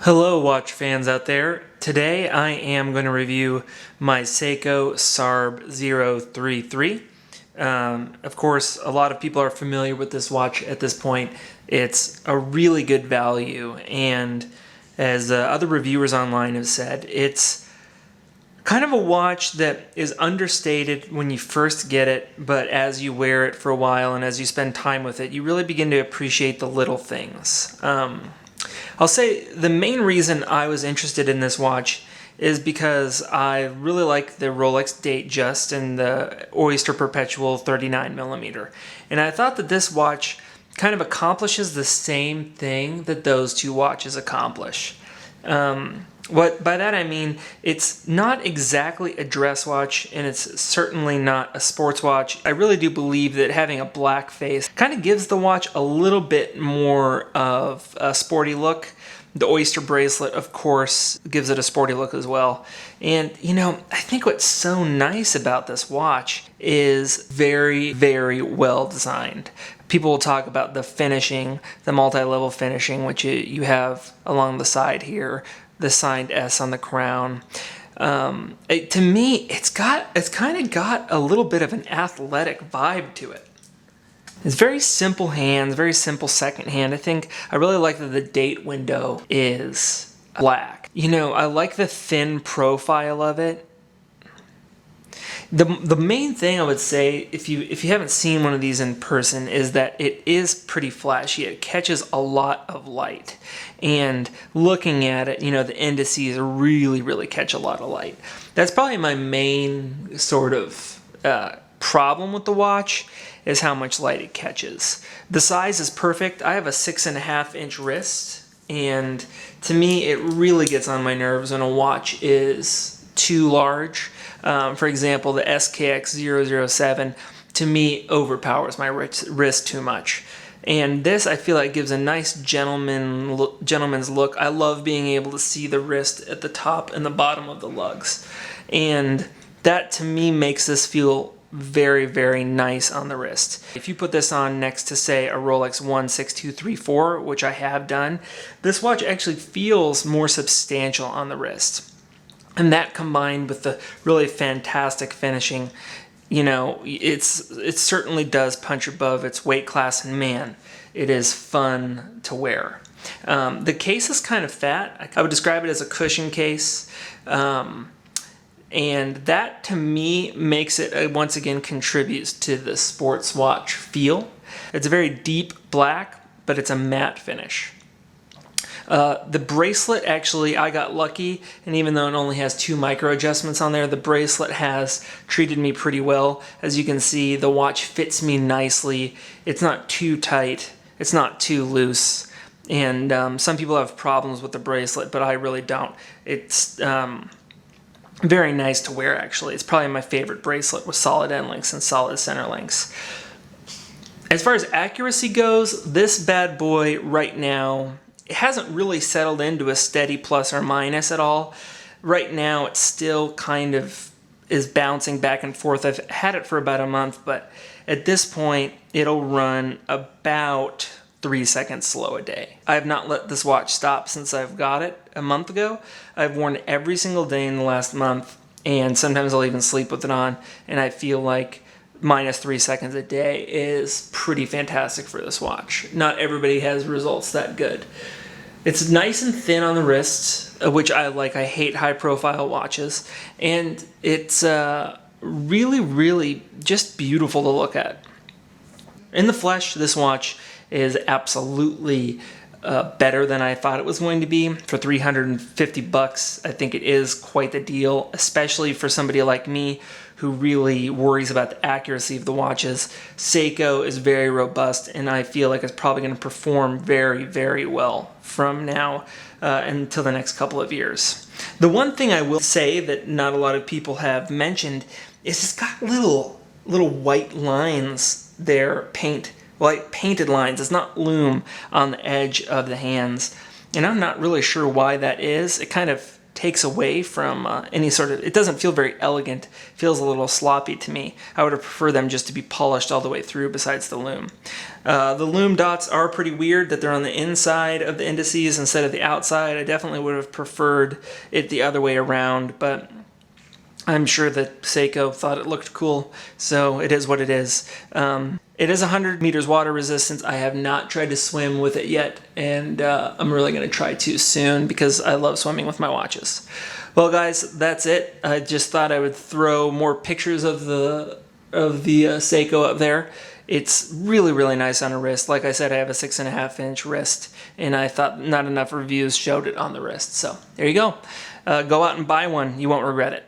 Hello watch fans out there. Today I am going to review my Seiko Sarb033. Of course, a lot of people are familiar with this watch at this point. It's a really good value, and as other reviewers online have said, it's kind of a watch that is understated when you first get it, but as you wear it for a while and as you spend time with it, you really begin to appreciate the little things. I'll say the main reason I was interested in this watch is because I really like the Rolex Datejust and the Oyster Perpetual 39mm. And I thought that this watch kind of accomplishes the same thing that those two watches accomplish. By that I mean, it's not exactly a dress watch, and it's certainly not a sports watch. I really do believe that having a black face kind of gives the watch a little bit more of a sporty look. The Oyster bracelet, of course, gives it a sporty look as well. And, you know, I think what's so nice about this watch is very, very well designed. People will talk about the finishing, the multi-level finishing, which you have along the side here, the signed S on the crown. To me, it's kind of got a little bit of an athletic vibe to it. It's very simple hands, very simple second hand. I really like that the date window is black. You know, I like the thin profile of it. The main thing I would say, if you haven't seen one of these in person, is that it is pretty flashy. It catches a lot of light, and looking at it, you know, the indices really catch a lot of light. That's probably my main sort of problem with the watch, is how much light it catches. The size is perfect. I have a 6.5-inch wrist, and to me it really gets on my nerves when a watch is too large. For example, the SKX007 to me overpowers my wrist too much. And this, I feel like, gives a nice gentleman's look. I love being able to see the wrist at the top and the bottom of the lugs. And that to me makes this feel very nice on the wrist. If you put this on next to, say, a Rolex 16234, which I have done, this watch actually feels more substantial on the wrist. And that, combined with the really fantastic finishing, you know, it certainly does punch above its weight class, and man, it is fun to wear. The case is kind of fat. I would describe it as a cushion case. And that, to me, makes it, once again, contributes to the sports watch feel. It's a very deep black, but it's a matte finish. The bracelet, actually, I got lucky, and even though it only has 2 micro adjustments on there, the bracelet has treated me pretty well. As you can see, the watch fits me nicely. It's not too tight, it's not too loose, and some people have problems with the bracelet, but I really don't. It's very nice to wear, actually. It's probably my favorite bracelet with solid end links and solid center links. As far as accuracy goes, this bad boy right now, it hasn't really settled into a steady plus or minus at all. Right now, it still kind of is bouncing back and forth. I've had it for about a month, but at this point, it'll run about 3 seconds slow a day. I have not let this watch stop since I've got it a month ago. I've worn it every single day in the last month, and sometimes I'll even sleep with it on, and I feel like minus 3 seconds a day is pretty fantastic for this watch. Not everybody has results that good. It's nice and thin on the wrist, which I like. I hate high-profile watches, and it's really just beautiful to look at. In the flesh, this watch is absolutely better than I thought it was going to be. For $350, I think it is quite the deal, especially for somebody like me who really worries about the accuracy of the watches. Seiko is very robust, and I feel like it's probably going to perform very well from now until the next couple of years. The one thing I will say that not a lot of people have mentioned is it's got little white lines there, painted lines. It's not Loom on the edge of the hands, and I'm not really sure why that is. It kind of, takes away from any sort of, it doesn't feel very elegant. It feels a little sloppy to me. I would have preferred them just to be polished all the way through besides the Loom. The Loom dots are pretty weird that they're on the inside of the indices instead of the outside. I definitely would have preferred it the other way around, but I'm sure that Seiko thought it looked cool, so it is what it is. It is 100 meters water resistance. I have not tried to swim with it yet, and I'm really going to try to soon because I love swimming with my watches. Well, guys, that's it. I just thought I would throw more pictures of the Seiko up there. It's really, really nice on a wrist. Like I said, I have a 6.5-inch wrist, and I thought not enough reviews showed it on the wrist. So there you go. Go out and buy one. You won't regret it.